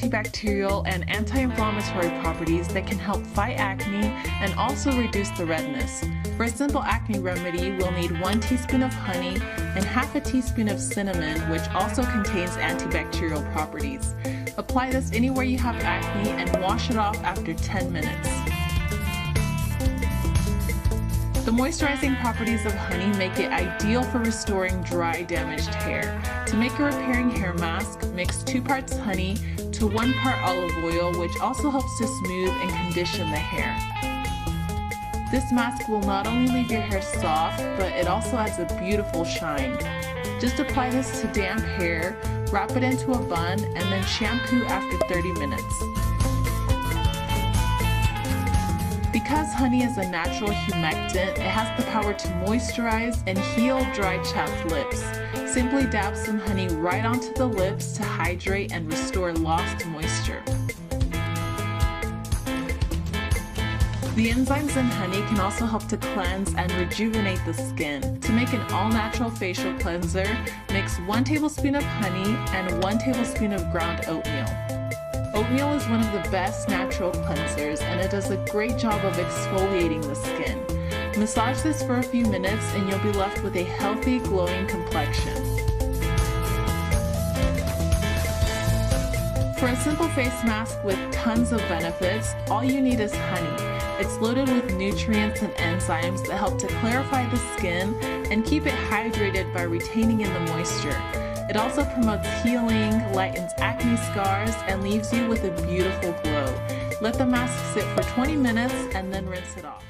antibacterial and anti-inflammatory properties that can help fight acne and also reduce the redness. For a simple acne remedy, we'll need 1 teaspoon of honey and half a teaspoon of cinnamon, which also contains antibacterial properties. Apply this anywhere you have acne and wash it off after 10 minutes. The moisturizing properties of honey make it ideal for restoring dry, damaged hair. To make a repairing hair mask, mix 2 parts honey to 1 part olive oil, which also helps to smooth and condition the hair. This mask will not only leave your hair soft, but it also adds a beautiful shine. Just apply this to damp hair, wrap it into a bun, and then shampoo after 30 minutes. Because honey is a natural humectant, it has the power to moisturize and heal dry, chapped lips. Simply dab some honey right onto the lips to hydrate and restore lost moisture. The enzymes in honey can also help to cleanse and rejuvenate the skin. To make an all-natural facial cleanser, mix 1 tablespoon of honey and 1 tablespoon of ground oatmeal. Oatmeal is one of the best natural cleansers, and it does a great job of exfoliating the skin. Massage this for a few minutes and you'll be left with a healthy, glowing complexion. For a simple face mask with tons of benefits, all you need is honey. It's loaded with nutrients and enzymes that help to clarify the skin and keep it hydrated by retaining in the moisture. It also promotes healing, lightens acne scars, and leaves you with a beautiful glow. Let the mask sit for 20 minutes and then rinse it off.